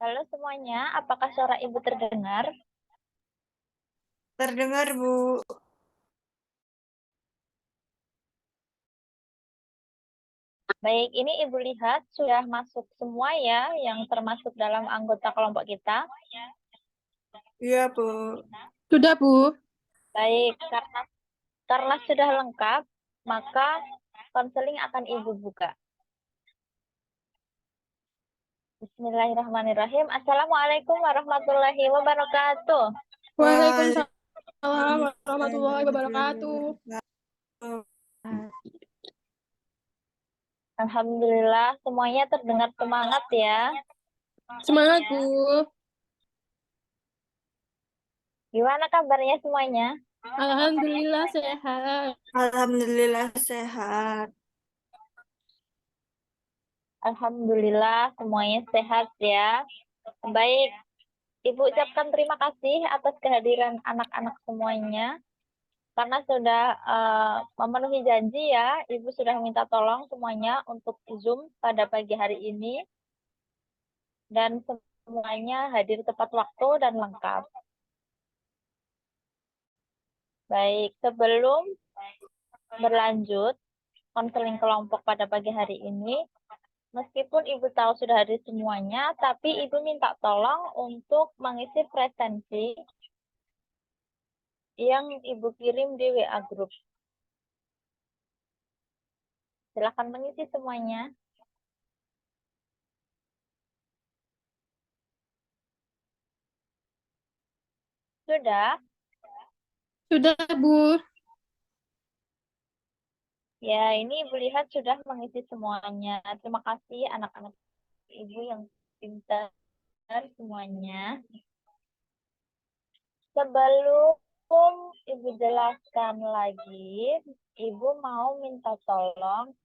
Halo semuanya, apakah suara Ibu terdengar? Terdengar, Bu. Baik, ini Ibu lihat sudah masuk semua ya, yang termasuk dalam anggota kelompok kita. Iya, Bu. Sudah, Bu. Baik, karena sudah lengkap, maka konseling akan Ibu buka. Bismillahirrahmanirrahim. Assalamualaikum warahmatullahi wabarakatuh. Waalaikumsalam warahmatullahi wabarakatuh. Alhamdulillah, semuanya terdengar semangat ya. Semangat, Bu. Gimana kabarnya semuanya? Alhamdulillah sehat. Alhamdulillah sehat. Alhamdulillah, semuanya sehat ya. Baik, Ibu ucapkan terima kasih atas kehadiran anak-anak semuanya. Karena sudah memenuhi janji ya, Ibu sudah minta tolong semuanya untuk Zoom pada pagi hari ini. Dan semuanya hadir tepat waktu dan lengkap. Baik, sebelum berlanjut konseling kelompok pada pagi hari ini, meskipun Ibu tahu sudah hadir semuanya, tapi Ibu minta tolong untuk mengisi presensi yang Ibu kirim di WA Group. Silakan mengisi semuanya. Sudah? Sudah, Bu. Ya, ini Ibu lihat sudah mengisi semuanya. Terima kasih anak-anak Ibu yang pintar semuanya. Sebelum Ibu jelaskan lagi, Ibu mau minta tolong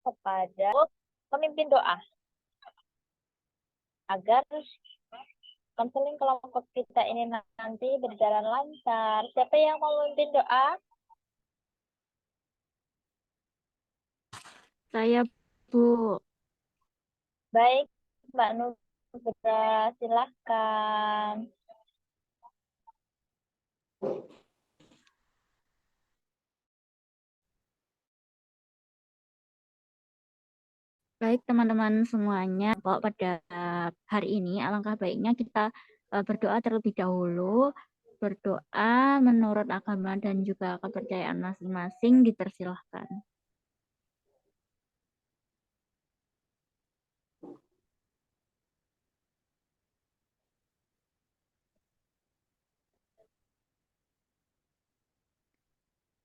kepada pemimpin doa agar konseling kelompok kita ini nanti berjalan lancar. Siapa yang mau memimpin doa? Saya, Bu. Baik, Mbak Nugra, silahkan. Baik, teman-teman semuanya. Pada hari ini, alangkah baiknya kita berdoa terlebih dahulu. Berdoa menurut agama dan juga kepercayaan masing-masing dipersilahkan.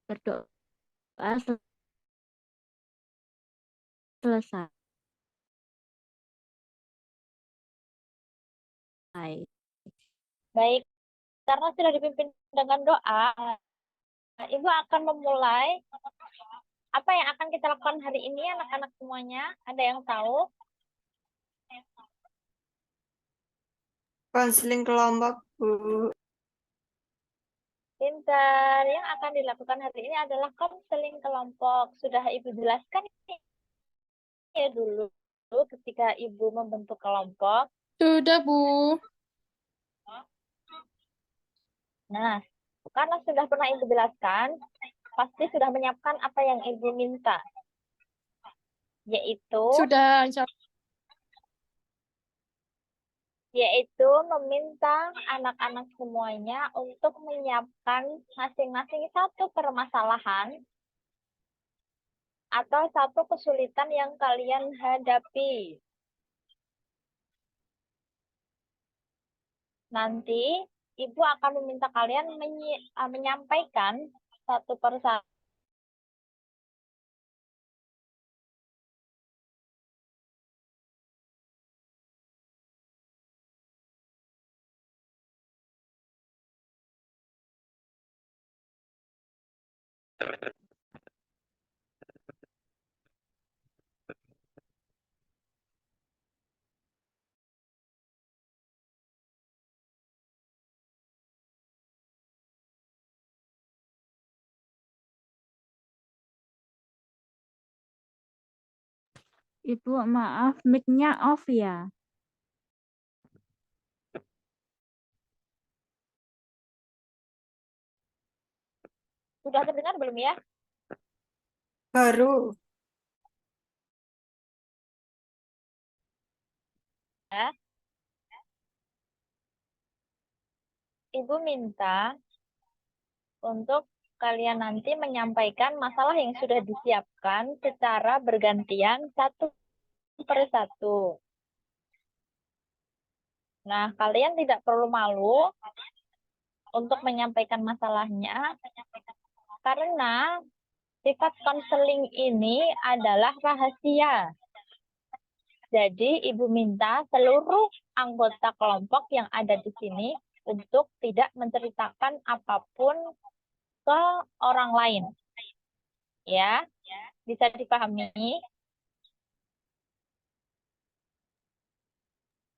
Berdoa selesai. Baik, karena sudah dipimpin dengan doa, Ibu akan memulai apa yang akan kita lakukan hari ini anak-anak semuanya. Ada yang tahu? Konseling kelompok, Bu. Pintar. Yang akan dilakukan hari ini adalah konseling kelompok. Sudah Ibu jelaskan ya dulu ketika Ibu membentuk kelompok. Sudah, Bu. Nah, karena sudah pernah Ibu jelaskan, pasti sudah menyiapkan apa yang Ibu minta. Yaitu Sudah, insya Allah. Meminta anak-anak semuanya untuk menyiapkan masing-masing satu permasalahan atau satu kesulitan yang kalian hadapi. Nanti Ibu akan meminta kalian menyampaikan satu persatu Ibu, maaf, mic-nya off ya. Sudah terdengar belum ya? Baru. Ya. Ibu minta untuk kalian nanti menyampaikan masalah yang sudah disiapkan secara bergantian satu per satu. Nah, kalian tidak perlu malu untuk menyampaikan masalahnya karena sifat konseling ini adalah rahasia. Jadi, Ibu minta seluruh anggota kelompok yang ada di sini untuk tidak menceritakan apapun ke orang lain. Ya, bisa dipahami?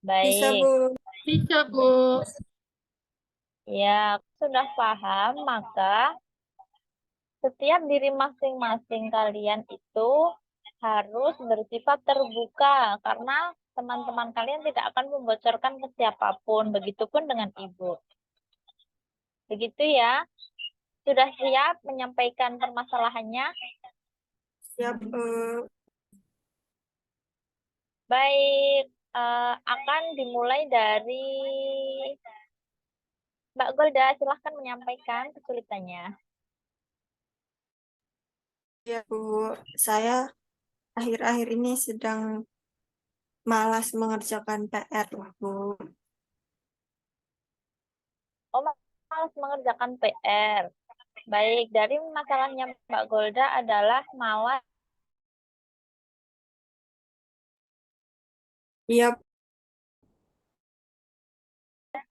Bisa, Baik. Bu. Bisa, Bu. Ya, sudah paham, maka setiap diri masing-masing kalian itu harus bersifat terbuka karena teman-teman kalian tidak akan membocorkan ke siapapun, begitupun dengan Ibu. Begitu ya. Sudah siap menyampaikan permasalahannya? Siap, Baik, akan dimulai dari Mbak Golda, silahkan menyampaikan kesulitannya. ya, Bu. Saya akhir-akhir ini sedang malas mengerjakan PR, Bu. Oh, malas mengerjakan PR. Baik, dari masalahnya Mbak Golda adalah malas Iya,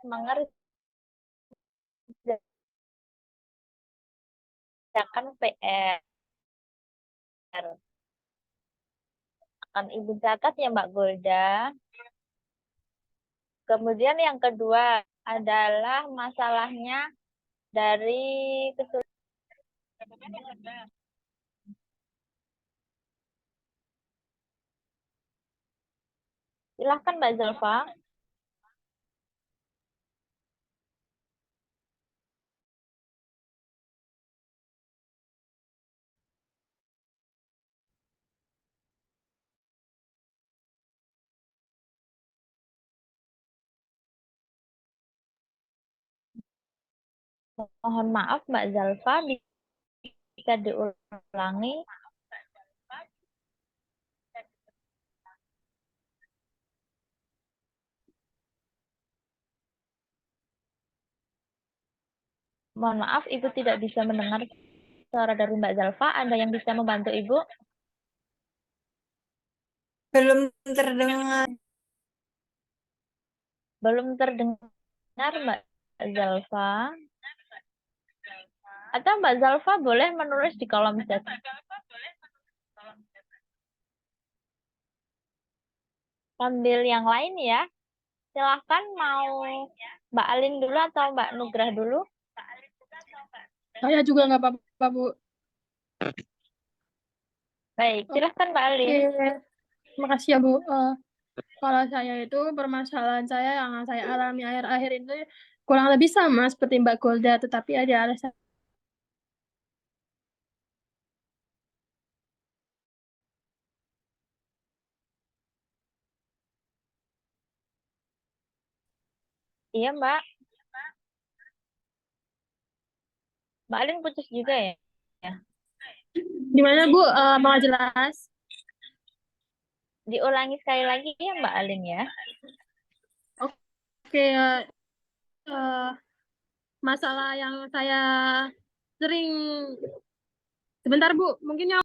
mengerjakan PR. Akan Ibu catat ya Mbak Golda. Kemudian yang kedua adalah masalahnya dari kesulitan. Silahkan Mbak Zalfa. Mohon maaf Mbak Zalfa, bisa diulangi. Mohon maaf, Ibu tidak bisa mendengar suara dari Mbak Zalfa. Ada yang bisa membantu Ibu? belum terdengar. Belum terdengar Mbak Zalfa. Atau Mbak Zalfa boleh menulis di kolom chat. Sambil yang lain ya. Silahkan mau Mbak Alin dulu atau Mbak Nugrah dulu. Saya juga nggak apa-apa, Bu. Baik, silahkan Mbak Alin. Oke, makasih ya, Bu. Kalau saya itu permasalahan saya yang saya alami akhir-akhir ini kurang lebih sama seperti Mbak Golda, tetapi ada alasan. Iya Mbak. Mbak Alin putus juga ya? Gimana, Bu? Mau jelas? Diulangi sekali lagi ya Mbak Alin ya. Oke, masalah yang saya sering sebentar, Bu. Mungkin yang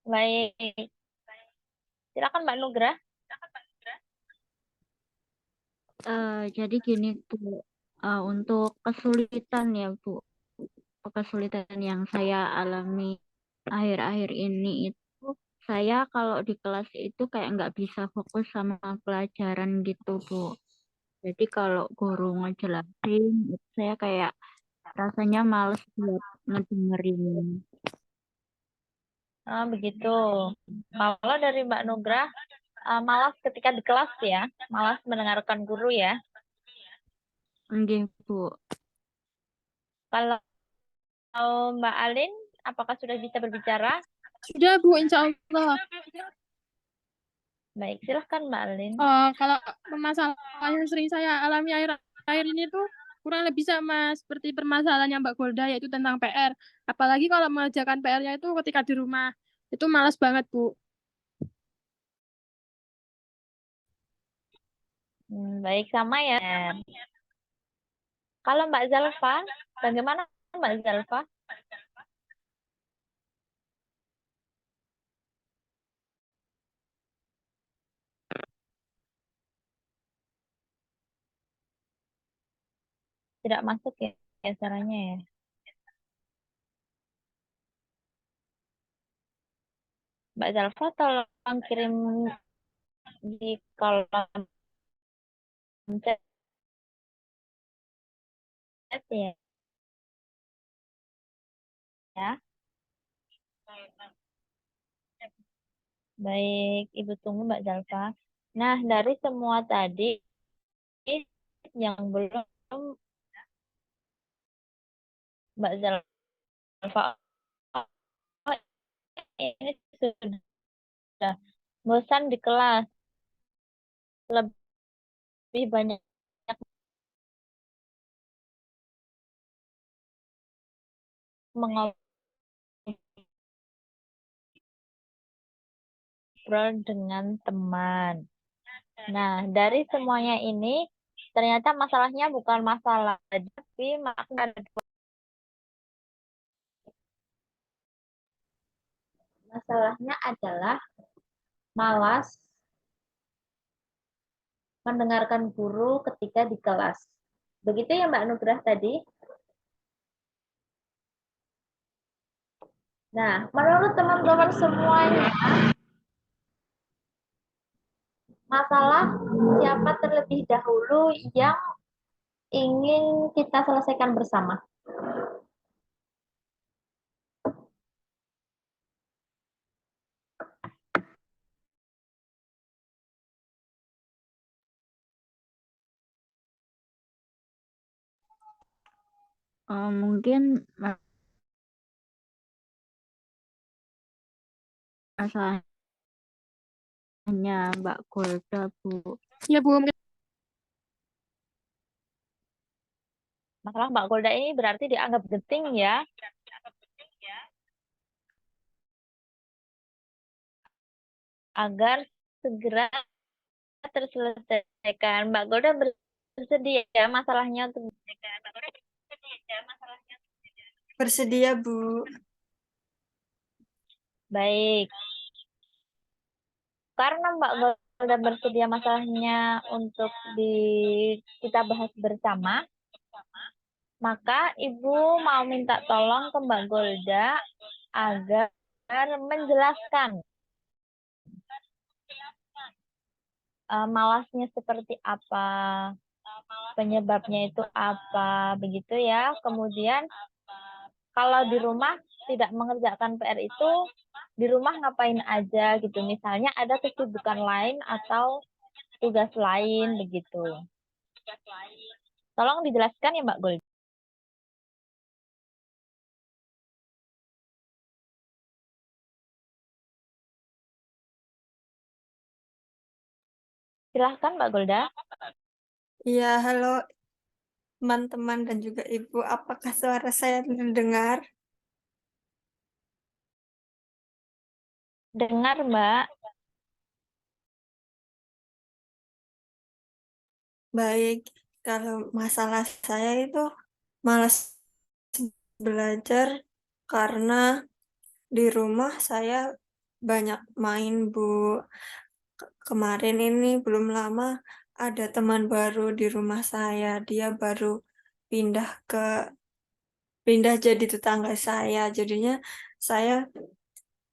Baik. Silakan Mbak Nugrah. Jadi gini, Bu. Untuk kesulitan ya, Bu. Kesulitan yang saya alami akhir-akhir ini itu, saya kalau di kelas itu kayak nggak bisa fokus sama pelajaran gitu, Bu. Jadi kalau guru ngejelasin, itu saya kayak rasanya males buat ngedengerin. Begitu. Kalau dari Mbak Nugrah, malas ketika di kelas ya, malas mendengarkan guru ya. Nggih, Bu. Kalau Mbak Alin, apakah sudah bisa berbicara? Sudah, Bu, insya Allah. Baik, silahkan Mbak Alin. Kalau permasalahan yang sering saya alami akhir-akhir ini tuh kurang lebih sama seperti permasalahannya Mbak Golda, yaitu tentang PR. Apalagi kalau mengerjakan PR-nya itu ketika di rumah. Itu malas banget, Bu. Baik, sama ya. Kalau Mbak Zalfa, bagaimana Mbak Zalfa? Tidak masuk ya caranya ya. Mbak Zalfa tolong kirim di kolom chat ya. Ya. Baik, Ibu tunggu Mbak Zalfa. Nah, dari semua tadi yang belum Mbak Zalfa, oh, ini sudah bosan di kelas, lebih banyak mengobrol dengan teman. Nah, dari semuanya ini ternyata masalahnya bukan masalah, tapi masalahnya adalah malas mendengarkan guru ketika di kelas. Begitu ya Mbak Nugrah tadi? Nah, menurut teman-teman semuanya, masalah siapa terlebih dahulu yang ingin kita selesaikan bersama? Mungkin masalahnya Mbak Golda, Bu. Ya, Bu. Masalah Mbak Golda ini berarti dianggap genting ya. Agar segera terselesaikan. Mbak Golda bersedia ya masalahnya untuk Bersedia, Bu. baik. Karena Mbak Golda bersedia masalahnya untuk kita bahas bersama, maka Ibu mau minta tolong ke Mbak Golda agar menjelaskan malasnya seperti apa, penyebabnya itu apa, begitu ya. Kemudian kalau di rumah tidak mengerjakan PR itu, di rumah ngapain aja gitu. Misalnya ada kesibukan lain atau tugas lain begitu. Tolong dijelaskan ya Mbak Golda. Silahkan Mbak Golda. Iya, halo teman-teman dan juga Ibu. Apakah suara saya terdengar? Dengar Mbak. Baik, kalau masalah saya itu malas belajar karena di rumah saya banyak main, Bu. Kemarin ini belum lama ada teman baru di rumah saya. Dia baru pindah jadi tetangga saya. Jadinya saya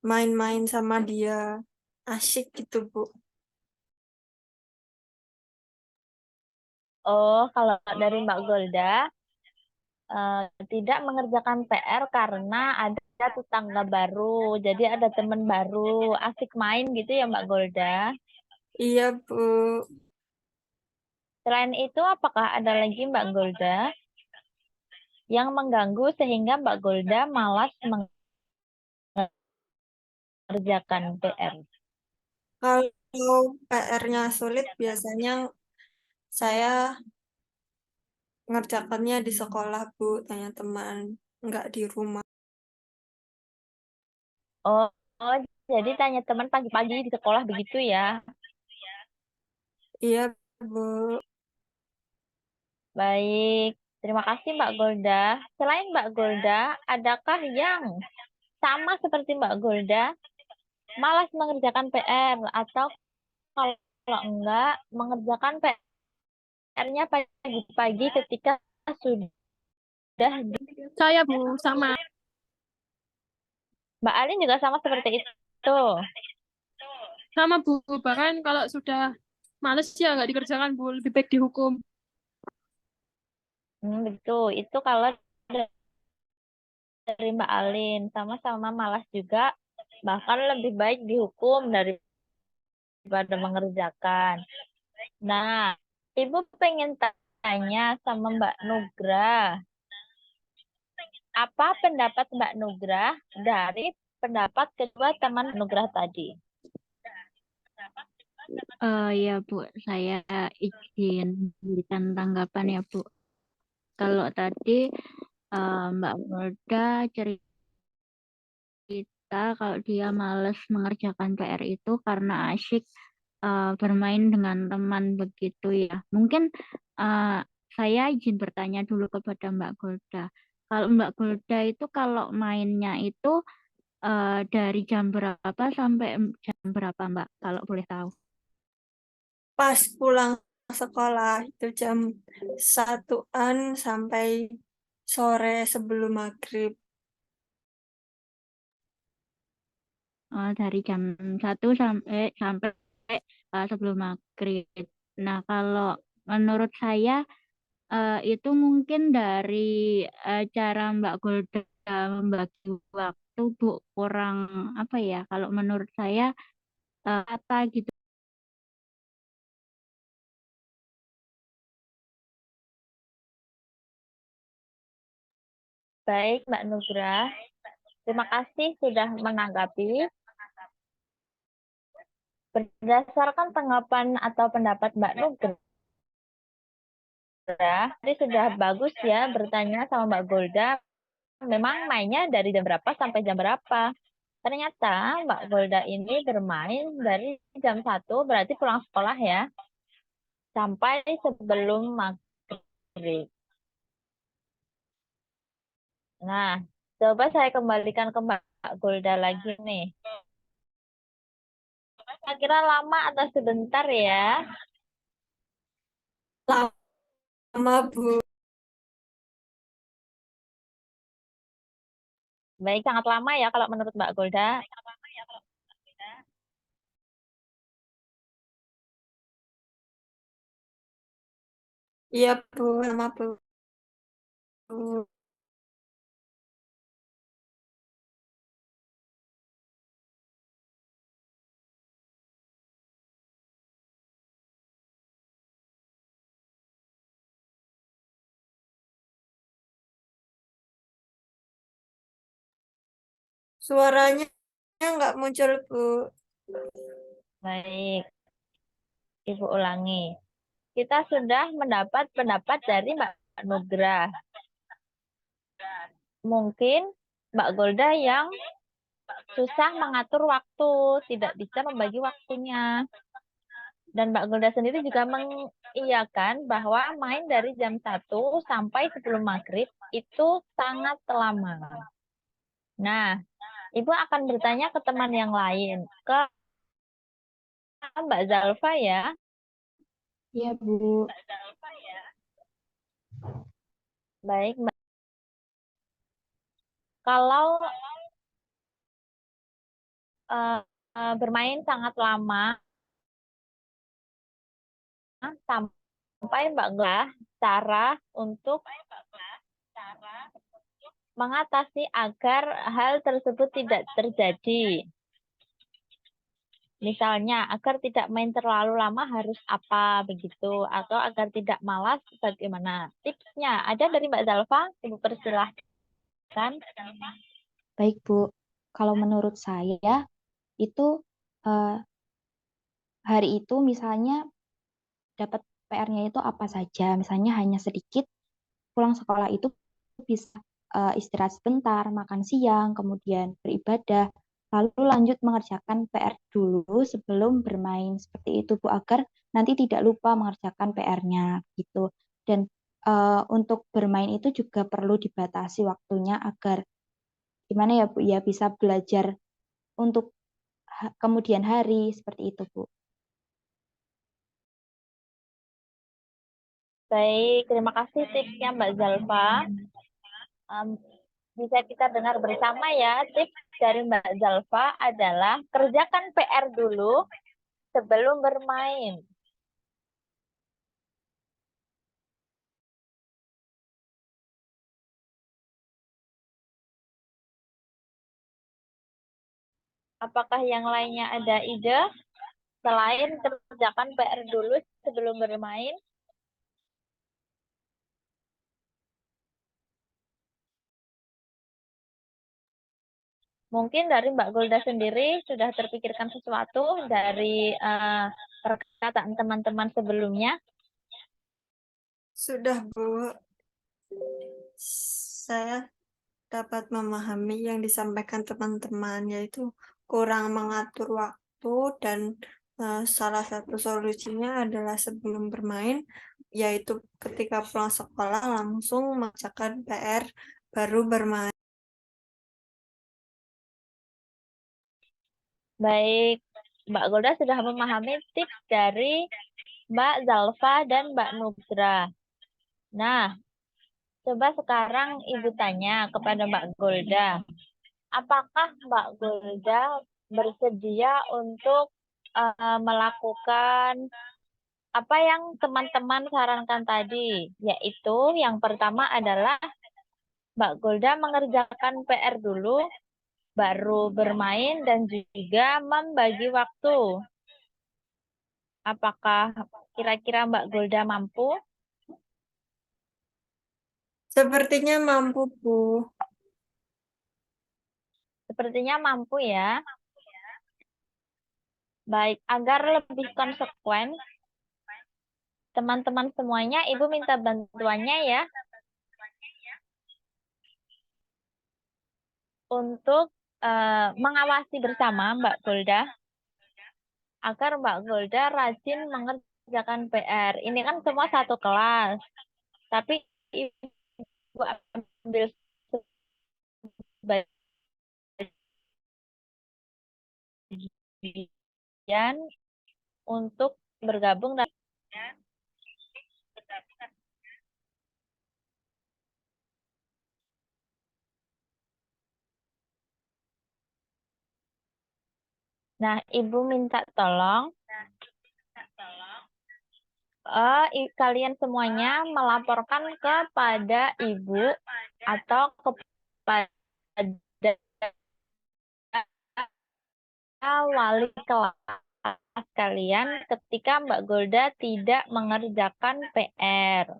main-main sama dia. Asyik gitu, Bu. Oh, kalau dari Mbak Golda, tidak mengerjakan PR karena ada tetangga baru. Jadi ada teman baru, asik main gitu ya Mbak Golda. Iya, Bu. Selain itu, apakah ada lagi Mbak Golda yang mengganggu sehingga Mbak Golda malas mengerjakan PR? Kalau PR-nya sulit, biasanya saya ngerjakannya di sekolah, Bu. Tanya teman, nggak di rumah. Oh, jadi tanya teman pagi-pagi di sekolah begitu ya. Iya, Bu. Baik, terima kasih Mbak Golda. Selain Mbak Golda, adakah yang sama seperti Mbak Golda, malas mengerjakan PR atau kalau enggak mengerjakan PR-nya pagi-pagi ketika sudah Saya Bu sama. Mbak Alin juga sama seperti itu. Sama Bu, bahkan kalau sudah males ya nggak dikerjakan Bu, lebih baik dihukum. Betul. Itu kalau dari Mbak Alin sama-sama malas juga, bahkan lebih baik dihukum daripada mengerjakan. Nah, Ibu pengen tanya sama Mbak Nugrah, apa pendapat Mbak Nugrah dari pendapat kedua teman Nugrah tadi? Ya Bu, saya izin memberikan tanggapan ya Bu. Kalau tadi Mbak Golda cerita kalau dia males mengerjakan PR itu karena asyik bermain dengan teman begitu ya. Mungkin saya izin bertanya dulu kepada Mbak Golda. Kalau Mbak Golda itu kalau mainnya itu dari jam berapa sampai jam berapa Mbak? Kalau boleh tahu. Pas pulang sekolah, itu jam 1-an sampai sore sebelum maghrib. Dari jam 1 sampai sebelum maghrib. Nah, kalau menurut saya itu mungkin dari cara Mbak Golda membagi waktu Bu kurang apa ya? Kalau menurut saya kata gitu. Baik, Mbak Nugrah. Terima kasih sudah menanggapi. Berdasarkan tanggapan atau pendapat Mbak Nugrah, tadi sudah bagus ya bertanya sama Mbak Golda, memang mainnya dari jam berapa sampai jam berapa. Ternyata Mbak Golda ini bermain dari jam 1, berarti pulang sekolah ya, sampai sebelum maghrib. Nah, coba saya kembalikan ke Mbak Golda lagi nih. Kira-kira lama atau sebentar ya? Lama, Bu. Baik, sangat lama ya kalau menurut Mbak Golda. Iya, Bu. Lama, Bu. Suaranya nggak muncul, Bu. Baik, Ibu ulangi. Kita sudah mendapat pendapat dari Mbak Nugrah. Mungkin Mbak Golda yang susah mengatur waktu, tidak bisa membagi waktunya. Dan Mbak Golda sendiri juga mengiyakan bahwa main dari jam 1 sampai sebelum maghrib itu sangat lama. Nah, Ibu akan bertanya ke teman yang lain, ke Mbak Zalfa ya. Iya, Bu. Baik, Mbak. Kalau bermain sangat lama, sampai Mbak Golda cara untuk mengatasi agar hal tersebut tidak terjadi. Misalnya, agar tidak main terlalu lama harus apa begitu, atau agar tidak malas bagaimana. Tipsnya ada dari Mbak Zalfa, Ibu persilahkan. Baik, Bu. Kalau menurut saya, itu eh, hari itu misalnya dapat PR-nya itu apa saja. Misalnya hanya sedikit, pulang sekolah itu bisa istirahat sebentar, makan siang, kemudian beribadah, lalu lanjut mengerjakan PR dulu sebelum bermain. Seperti itu, Bu, agar nanti tidak lupa mengerjakan PR-nya gitu. Dan untuk bermain itu juga perlu dibatasi waktunya agar gimana ya, Bu, ya bisa belajar untuk kemudian hari seperti itu, Bu. Baik, terima kasih tipsnya Mbak Zalfa. Bisa kita dengar bersama ya, tips dari Mbak Zalfa adalah kerjakan PR dulu sebelum bermain. Apakah yang lainnya ada ide selain kerjakan PR dulu sebelum bermain? Mungkin dari Mbak Golda sendiri sudah terpikirkan sesuatu dari perkataan teman-teman sebelumnya. Sudah, Bu. Saya dapat memahami yang disampaikan teman-teman, yaitu kurang mengatur waktu dan salah satu solusinya adalah sebelum bermain, yaitu ketika pulang sekolah langsung mengerjakan PR baru bermain. Baik, Mbak Golda sudah memahami tips dari Mbak Zalfa dan Mbak Nugra. Nah, coba sekarang Ibu tanya kepada Mbak Golda. Apakah Mbak Golda bersedia untuk melakukan apa yang teman-teman sarankan tadi? Yaitu yang pertama adalah Mbak Golda mengerjakan PR dulu, baru bermain dan juga membagi waktu. Apakah kira-kira Mbak Golda mampu? Sepertinya mampu, Bu. Sepertinya mampu ya. Baik, agar lebih konsekuen, teman-teman semuanya, Ibu minta bantuannya ya. Untuk mengawasi bersama Mbak Golda, agar Mbak Golda rajin mengerjakan PR. Ini kan semua satu kelas, tapi Ibu ambil sebagian untuk bergabung dan nah, Ibu minta tolong kalian semuanya melaporkan kepada Ibu atau kepada wali kelas kalian ketika Mbak Golda tidak mengerjakan PR.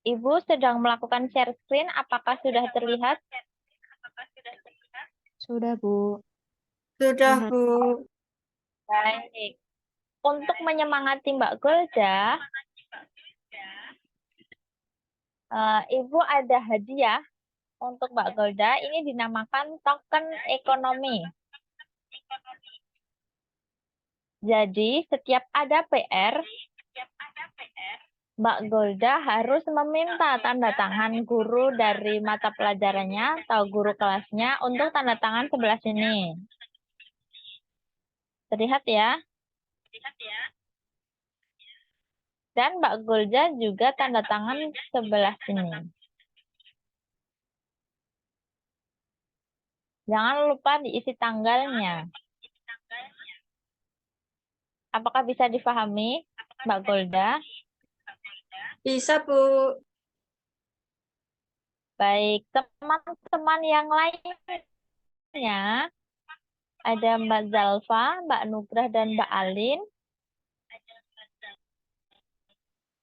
Ibu sedang melakukan share screen, apakah sudah terlihat? Sudah, Bu. Sudah, Lihat. Bu. Baik. Untuk menyemangati Mbak Golda, Ibu ada hadiah untuk Mbak Golda. Ini dinamakan token ekonomi. Jadi, setiap ada PR, Mbak Golda harus meminta tanda tangan guru dari mata pelajarannya atau guru kelasnya untuk tanda tangan sebelah sini. Terlihat ya? Dan Mbak Golda juga tanda tangan sebelah sini. Jangan lupa diisi tanggalnya. Apakah bisa difahami, Mbak Golda? Bisa, Bu. Baik, teman-teman yang lainnya, ada Mbak Zalfa, Mbak Nugrah, dan Mbak Alin.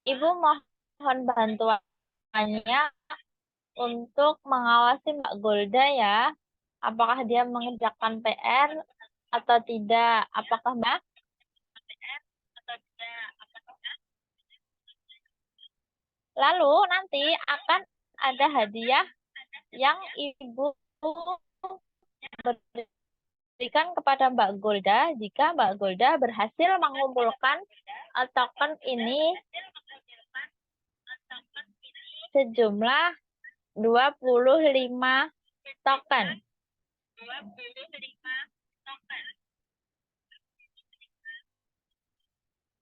Ibu mohon bantuannya untuk mengawasi Mbak Golda ya. Apakah dia mengerjakan PR atau tidak? Apakah Mbak? Lalu nanti akan ada hadiah yang Ibu berikan kepada Mbak Golda jika Mbak Golda berhasil mengumpulkan token ini sejumlah 25 token.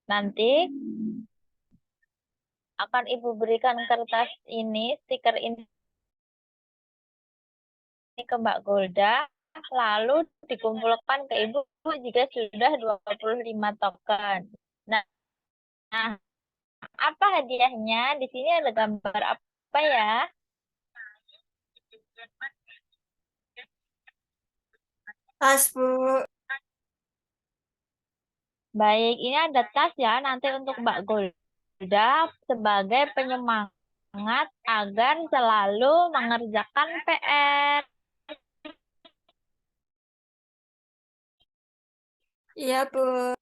Nanti akan Ibu berikan kertas ini, stiker ini ke Mbak Golda, lalu dikumpulkan ke Ibu jika sudah 25 token. Nah, apa hadiahnya? Di sini ada gambar apa ya? Tas, Bu. Baik, ini ada tas ya nanti untuk Mbak Golda sebagai penyemangat agar selalu mengerjakan PR. Iya, Bu.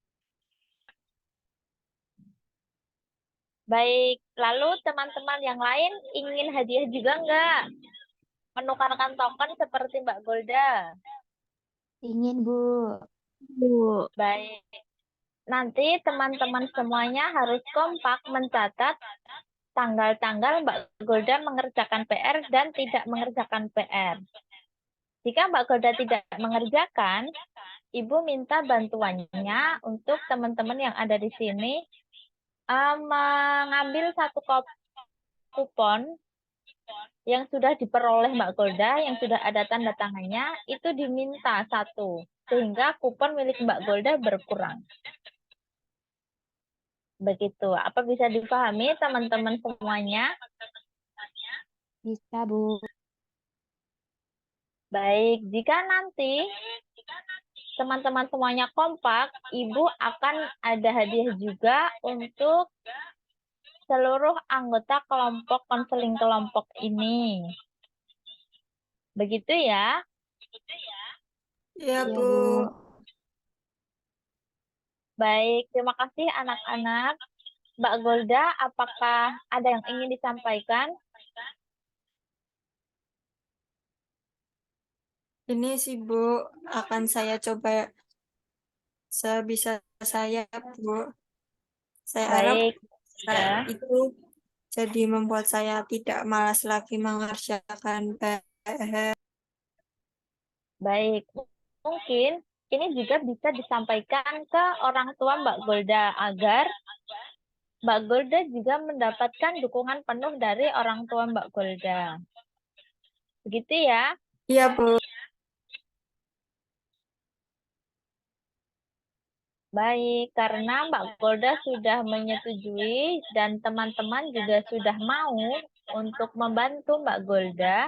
Baik, lalu teman-teman yang lain ingin hadiah juga enggak? Menukarkan token seperti Mbak Golda. Ingin, Bu. Bu. Baik, nanti teman-teman semuanya harus kompak mencatat tanggal-tanggal Mbak Golda mengerjakan PR dan tidak mengerjakan PR. Jika Mbak Golda tidak mengerjakan, Ibu minta bantuannya untuk teman-teman yang ada di sini mengambil satu kupon yang sudah diperoleh Mbak Golda, yang sudah ada tanda tangannya, itu diminta satu. Sehingga kupon milik Mbak Golda berkurang. Begitu. Apa bisa dipahami teman-teman semuanya? Bisa, Bu. Baik, jika nanti teman-teman semuanya kompak, Ibu akan ada hadiah juga untuk seluruh anggota kelompok konseling kelompok ini. Begitu ya. Iya, Iya, Bu. Bu. Baik, terima kasih anak-anak. Mbak Golda, apakah ada yang ingin disampaikan? Ini sih, Bu, akan saya coba sebisa saya, Bu. Saya harap Baik, ya. itu jadi membuat saya tidak malas lagi mengerjakan PR. Baik. Mungkin ini juga bisa disampaikan ke orang tua Mbak Golda agar Mbak Golda juga mendapatkan dukungan penuh dari orang tua Mbak Golda. Begitu ya. Iya, Bu. Baik, karena Mbak Golda sudah menyetujui dan teman-teman juga sudah mau untuk membantu Mbak Golda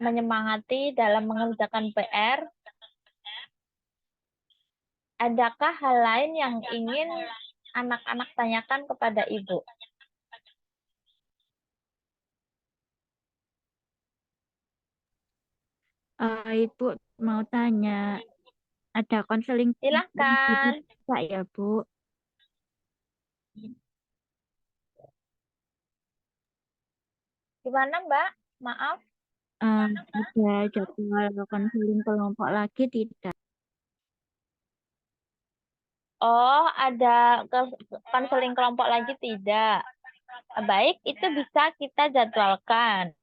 menyemangati dalam mengerjakan PR. Adakah hal lain yang ingin anak-anak tanyakan kepada Ibu? Ibu mau tanya, ada konseling Silahkan. bisa ya, Bu? Gimana Mbak? Maaf. Ada jadwal konseling kelompok lagi tidak? Oh, ada konseling kelompok lagi tidak? Baik, itu bisa kita jadwalkan.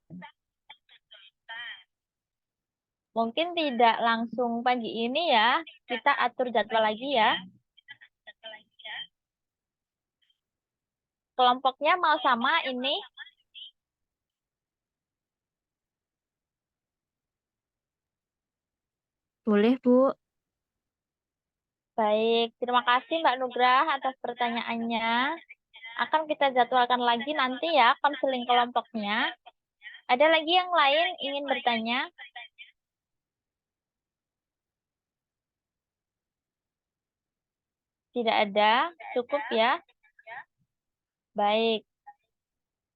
Mungkin tidak langsung pagi ini ya, kita atur jadwal lagi ya. Kelompoknya mau sama ini? Boleh, Bu. Baik, terima kasih Mbak Nugrah atas pertanyaannya. Akan kita jadwalkan lagi nanti ya konseling kelompoknya. Ada lagi yang lain ingin bertanya? Tidak ada, cukup ya. Baik,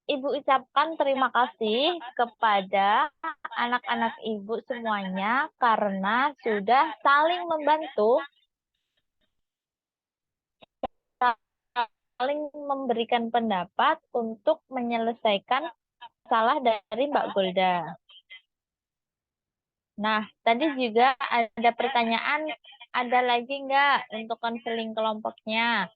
Ibu ucapkan terima kasih kepada anak-anak Ibu semuanya karena sudah saling membantu, saling memberikan pendapat untuk menyelesaikan masalah dari Mbak Golda. Nah, tadi juga ada pertanyaan, ada lagi nggak untuk konseling kelompoknya?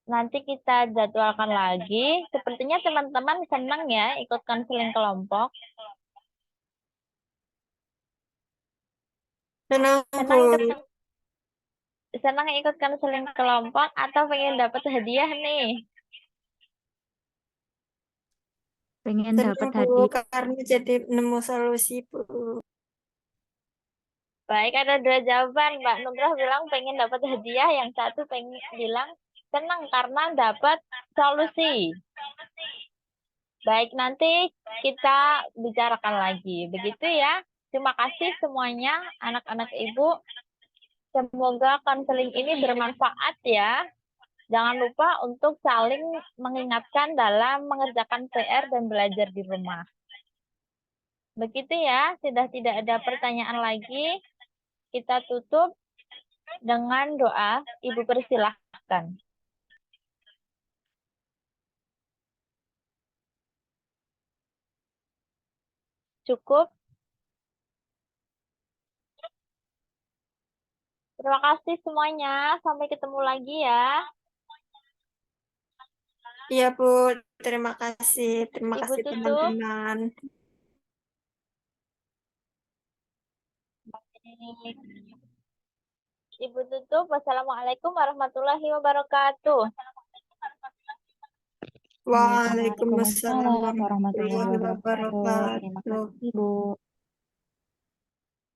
Nanti kita jadwalkan lagi. Sepertinya teman-teman senang ya ikut konseling kelompok. Senang, Senang Bu. ikut, senang ikut konseling kelompok atau pengen dapat hadiah nih? Pengen Senang, dapat Bu, hadiah. karena jadi nemu solusi, Bu. Baik, ada dua jawaban. Mbak Nugrah bilang pengen dapat hadiah, yang satu pengen bilang senang karena dapat solusi. Baik, nanti kita bicarakan lagi. Begitu ya. Terima kasih semuanya, anak-anak Ibu. Semoga konseling ini bermanfaat ya. Jangan lupa untuk saling mengingatkan dalam mengerjakan PR dan belajar di rumah. Begitu ya, sudah tidak ada pertanyaan lagi. Kita tutup dengan doa. Ibu persilahkan. Cukup. Terima kasih semuanya. Sampai ketemu lagi ya. Iya, Bu. Terima kasih. Terima Ibu kasih, tutup. teman-teman. Ibu tutup. Wassalamualaikum warahmatullahi wabarakatuh. Waalaikumsalam Waalaikumsalam warahmatullahi warahmatullahi wabarakatuh. Terima wabarakatuh. kasih, Bu.